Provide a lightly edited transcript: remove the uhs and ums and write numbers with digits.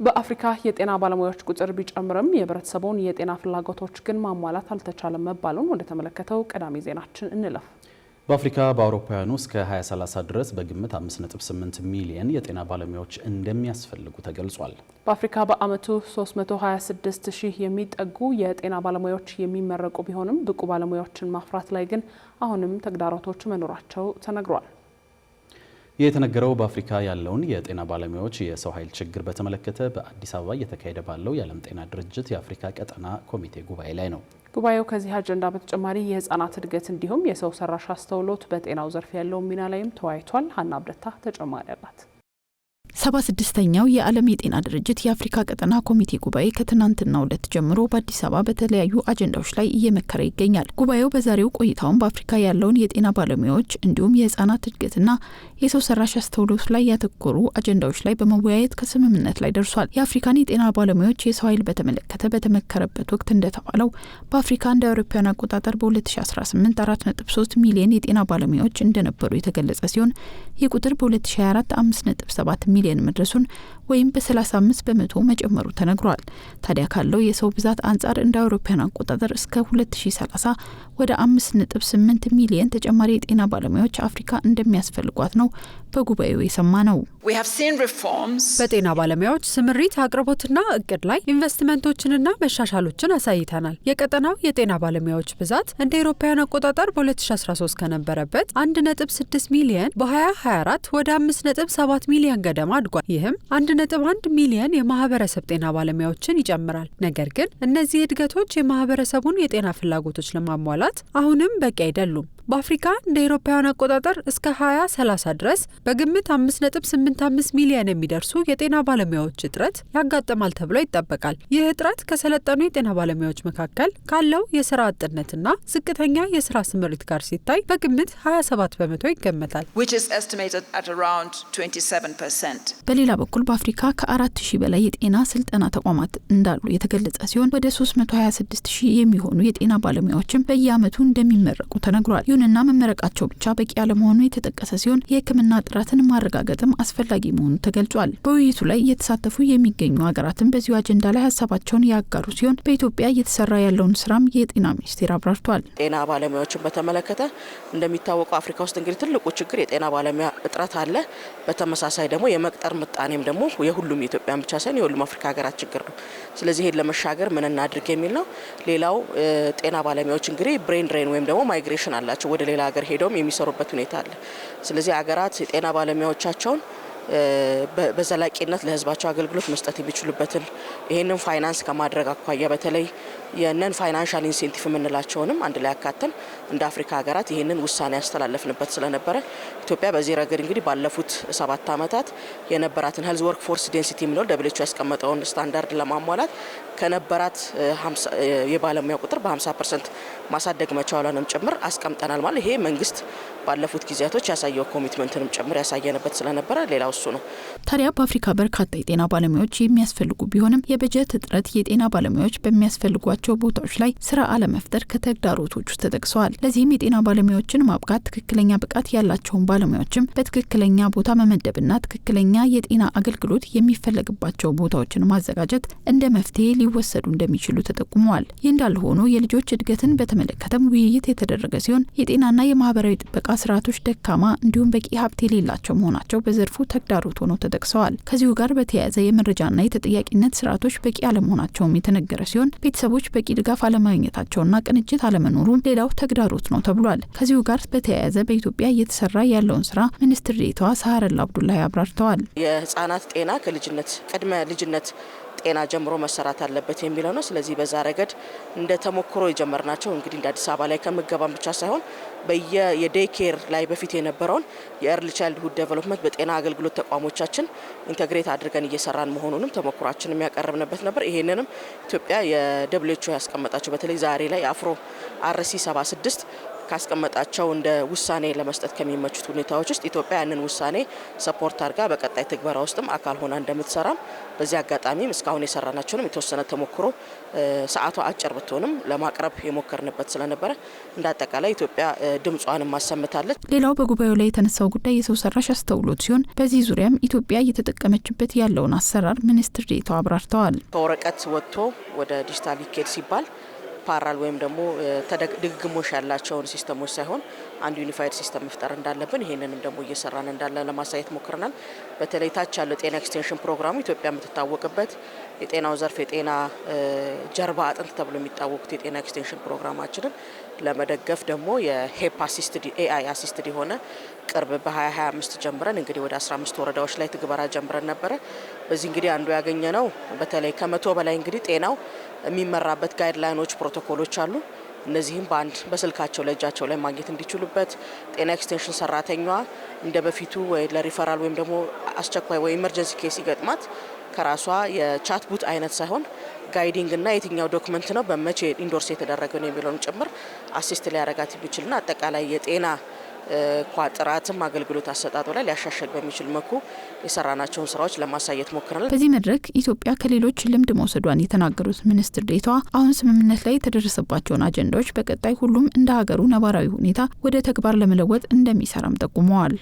በአፍሪካ የጤና ባለሙያዎች ቁጥር ቢጨምርም የህብረተሰቡን የጤና ፍላጎቶች ግን ማሟላት አልተቻለም መባሉን ወደ ተመለከተው ቀዳሚ ዜናችን እንለፍ። በአፍሪካ በአውሮፓውያኑ እስከ 2030 ድረስ በግምት 5.8 ሚሊዮን የጤና ባለሙያዎች እንደሚያስፈልጉ ተገልጿል። በአፍሪካ በአመቱ 326,000 የሚጠጉ የጤና ባለሙያዎች የሚመረቁ ቢሆንም ብቁ ባለሙያዎችን ማፍራት ላይ ግን አሁንም ተግዳሮቶች መኖራቸው ተነግሯል። የተነገረው በአፍሪካ ያለውን የጤና ባለሙያዎች የሰው ኃይል ችግር በተመለከተ በአዲስ አበባ እየተካሄደ ባለው የዓለም ጤና ድርጅት የአፍሪካ ቀጠና ኮሚቴ ጉባኤ ላይ ነው። ጉባኤው ከዚህ አጀንዳ በተጨማሪ የህፃናት እድገት እንዲሁም የሰው ሰራሽ አስተውሎት በጤናው ዘርፍ ያለው ሚና ላይም ተወያይቷል። ሀና አብደታ ተጨማሪ አላት። 76ኛው የዓለም የጤና ድርጅት የአፍሪካ ቀጠና ኮሚቴ ጉባኤ ከትናንትናው ዕለት ጀምሮ በአዲስ አበባ በተለያዩ አጀንዳዎች ላይ እየመከረ ይገኛል። ጉባኤው በዛሬው ቆይታውን በአፍሪካ ያለውን የጤና ባለሙያዎች እንዲሁም የህፃናት እድገትና የሰው ሰራሽ አስተውሎት ላይ ያተኮሩ አጀንዳዎች ላይ በመወያየት ከስምምነት ላይ ደርሷል። የአፍሪካን የጤና ባለሙያዎች የሰው ኃይል በተመለከተ በተመከረበት ወቅት እንደተባለው በአፍሪካ እንደ አውሮፓውያን አቆጣጠር በ2018 4.3 ሚሊዮን የጤና ባለሙያዎች እንደነበሩ የተገለጸ ሲሆን ይህ ቁጥር በ2024 5.7 ሚሊዮን መድረሱን ወይም በ35 በመቶ መጨመሩ ተነግሯል። ታዲያ ካለው የሰው ብዛት አንጻር እንደ አውሮፓውያን አቆጣጠር እስከ 2030 ወደ 5.8 ሚሊዮን ተጨማሪ የጤና ባለሙያዎች አፍሪካ እንደሚያስፈልጓት ነው በጉባኤው የሰማ ነው። በጤና ባለሙያዎች ስምሪት አቅርቦትና እቅድ ላይ ኢንቨስትመንቶችንና መሻሻሎችን አሳይተናል። የቀጠናው የጤና ባለሙያዎች ብዛት እንደ አውሮፓውያን አቆጣጠር በ2013 ከነበረበት 1.6 ሚሊዮን በ2024 ወደ 5.7 ሚሊዮን ገደማ አድጓል። ይህም 1.1 ሚሊዮን የማህበረሰብ ጤና ባለሙያዎችን ይጨምራል። ነገር ግን እነዚህ እድገቶች የማህበረሰቡን የጤና ፍላጎቶች ለማሟላት አሁንም በቂ አይደሉም። በአፍሪካ እንደ አውሮፓውያን አቆጣጠር እስከ 2030 ድረስ በግምት 5.85 ሚሊዮን የሚደርሱ የጤና ባለሙያዎች እጥረት ያጋጥማል ተብሎ ይጠበቃል። ይህ እጥረት ከሰለጠኑ የጤና ባለሙያዎች መካከል ካለው የስራ አጥነትና ዝቅተኛ የስራ ስምሪት ጋር ሲታይ በግምት 27 በመቶ ይገመታል። በሌላ በኩል በአፍሪካ ከ4000 በላይ የጤና ስልጠና ተቋማት እንዳሉ የተገለጸ ሲሆን ወደ 326,000 የሚሆኑ የጤና ባለሙያዎችም በየአመቱ እንደሚመረቁ ተነግሯል። ይሁንና መመረቃቸው ብቻ በቂ አለመሆኑ የተጠቀሰ ሲሆን የሕክምና ጥራትን ማረጋገጥም አስፈላጊ መሆኑ ተገልጿል። በውይይቱ ላይ እየተሳተፉ የሚገኙ ሀገራትን በዚሁ አጀንዳ ላይ ሀሳባቸውን ያጋሩ ሲሆን በኢትዮጵያ እየተሰራ ያለውን ስራም የጤና ሚኒስቴር አብራርቷል። ጤና ባለሙያዎችን በተመለከተ እንደሚታወቀው አፍሪካ ውስጥ እንግዲህ ትልቁ ችግር የጤና ባለሙያ እጥረት አለ። በተመሳሳይ ደግሞ የመቅጠር ምጣኔም ደግሞ የሁሉም የኢትዮጵያ ብቻ ሳይሆን የሁሉም አፍሪካ ሀገራት ችግር ነው። ስለዚህ ይሄን ለመሻገር ምን እናድርግ የሚል ነው። ሌላው ጤና ባለሙያዎች እንግዲህ ብሬን ድሬን ወይም ደግሞ ማይግሬሽን አላቸው ወደ ሌላ ሀገር ሄደውም የሚሰሩበት ሁኔታ አለ። ስለዚህ ሀገራት የጤና ባለሙያዎቻቸውን በዘላቂነት ለህዝባቸው አገልግሎት መስጠት የሚችሉበትን ይሄንን ፋይናንስ ከማድረግ አኳያ በተለይ የነን ፋይናንሻል ኢንሴንቲቭ የምንላቸውንም አንድ ላይ አካተን እንደ አፍሪካ ሀገራት ይሄንን ውሳኔ ያስተላለፍንበት ስለነበረ ኢትዮጵያ በዚህ ረገድ እንግዲህ ባለፉት 7 ዓመታት የነበራትን ሄልዝ ወርክ ፎርስ ዴንሲቲ የሚለው ደብሊው ኤች ኦ ያስቀመጠውን ስታንዳርድ ለማሟላት ከነበራት የባለሙያ ቁጥር በ50% ማሳደግ መቻሏንም ጭምር አስቀምጠናል። ማለት ይሄ መንግስት ባለፉት ጊዜያቶች ያሳየው ኮሚትመንትንም ጭምር ያሳየነበት ስለነበረ ሌላው እሱ ነው። ታዲያ በአፍሪካ በርካታ የጤና ባለሙያዎች የሚያስፈልጉ ቢሆንም የበጀት እጥረት የጤና ባለሙያዎች በሚያስፈልጓቸው ቦታዎች ላይ ስራ አለመፍጠር ከተግዳሮቶች ውስጥ ተጠቅሰዋል። ለዚህም የጤና ባለሙያዎችን ማብቃት፣ ትክክለኛ ብቃት ያላቸውን ባለሙያዎችም በትክክለኛ ቦታ መመደብና ትክክለኛ የጤና አገልግሎት የሚፈለግባቸው ቦታዎችን ማዘጋጀት እንደ መፍትሄ ሊወሰዱ እንደሚችሉ ተጠቁመዋል። ይህ እንዳለ ሆኖ የልጆች እድገትን በተመለከተም ውይይት የተደረገ ሲሆን የጤናና የማህበራዊ ጥበቃ ስርዓቶች ደካማ እንዲሁም በቂ ሀብት የሌላቸው መሆናቸው በዘርፉ ተግዳሮት ሆነው ተጠቅሰዋል። ከዚሁ ጋር በተያያዘ የመረጃና የተጠያቂነት ስርዓቶች በቂ አለመሆናቸውም የተነገረ ሲሆን ቤተሰቦች በቂ ድጋፍ አለማግኘታቸውና ቅንጅት አለመኖሩ ሌላው ተግዳሮት ነው ተብሏል። ከዚሁ ጋር በተያያዘ በኢትዮጵያ እየተሰራ ያለውን ስራ ሚኒስትር ዴኤታዋ ሳህረላ አብዱላሂ አብራርተዋል። የህፃናት ጤና ከልጅነት ቅድመ ልጅነት ጤና ጀምሮ መሰራት አለበት የሚለው ነው። ስለዚህ በዛ ረገድ እንደ ተሞክሮ የጀመርናቸው እንግዲህ እንደ አዲስ አበባ ላይ ከምገባም ብቻ ሳይሆን የዴይ ኬር ላይ በፊት የነበረውን የኤርሊ ቻይልድሁድ ዴቨሎፕመንት በጤና አገልግሎት ተቋሞቻችን ኢንተግሬት አድርገን እየሰራን መሆኑንም ተሞክሯችንም ያቀረብንበት ነበር። ይሄንንም ኢትዮጵያ የደብሊው ኤች ኦ ያስቀመጣቸው በተለይ ዛሬ ላይ አፍሮ አርሲ 76 ካስቀመጣቸው እንደ ውሳኔ ለመስጠት ከሚመቹት ሁኔታዎች ውስጥ ኢትዮጵያ ያንን ውሳኔ ሰፖርት አድርጋ በቀጣይ ትግበራ ውስጥም አካል ሆና እንደምትሰራም በዚህ አጋጣሚም እስካሁን የሰራናቸውንም የተወሰነ ተሞክሮ ሰዓቷ አጭር ብትሆንም ለማቅረብ የሞከርንበት ስለነበረ እንደ አጠቃላይ ኢትዮጵያ ድምጿንም ማሰምታለች። ሌላው በጉባኤው ላይ የተነሳው ጉዳይ የሰው ሰራሽ አስተውሎት ሲሆን በዚህ ዙሪያም ኢትዮጵያ እየተጠቀመችበት ያለውን አሰራር ሚኒስትር ዴኤታው አብራርተዋል። ከወረቀት ወጥቶ ወደ ዲጂታል ይኬድ ሲባል ፓራል ወይም ደግሞ ድግግሞሽ ያላቸውን ሲስተሞች ሳይሆን አንድ ዩኒፋይድ ሲስተም መፍጠር እንዳለብን ይሄንንም ደግሞ እየሰራን እንዳለ ለማሳየት ሞክረናል። በተለይ ታች ያለው ጤና ኤክስቴንሽን ፕሮግራሙ ኢትዮጵያ የምትታወቅበት የጤናው ዘርፍ የጤና ጀርባ አጥንት ተብሎ የሚታወቁት የጤና ኤክስቴንሽን ፕሮግራማችንን ለመደገፍ ደግሞ የሄፕ አሲስትድ ኤአይ አሲስትድ የሆነ ቅርብ በ2025 ጀምረን እንግዲህ ወደ 15 ወረዳዎች ላይ ትግበራ ጀምረን ነበረ። በዚህ እንግዲህ አንዱ ያገኘ ነው በተለይ ከ100 በላይ እንግዲህ ጤናው የሚመራበት ጋይድላይኖች ፕሮቶኮሎች አሉ። እነዚህም በአንድ በስልካቸው ለእጃቸው ላይ ማግኘት እንዲችሉበት ጤና ኤክስቴንሽን ሰራተኛዋ እንደ በፊቱ ወይ ለሪፈራል ወይም ደግሞ አስቸኳይ ወይ ኢመርጀንሲ ኬስ ይገጥማት ከራሷ የቻት ቡት አይነት ሳይሆን ጋይዲንግ እና የትኛው ዶክመንት ነው በመቼ ኢንዶርስ የተደረገ ነው የሚለውን ጭምር አሲስት ሊያረጋት የሚችልና አጠቃላይ የጤና ጥራትም አገልግሎት አሰጣጡ ላይ ሊያሻሽል በሚችል መልኩ የሰራናቸውን ስራዎች ለማሳየት ሞክረናል። በዚህ መድረክ ኢትዮጵያ ከሌሎች ልምድ መውሰዷን የተናገሩት ሚኒስትር ዴኤታዋ አሁን ስምምነት ላይ የተደረሰባቸውን አጀንዳዎች በቀጣይ ሁሉም እንደ ሀገሩ ነባራዊ ሁኔታ ወደ ተግባር ለመለወጥ እንደሚሰራም ጠቁመዋል።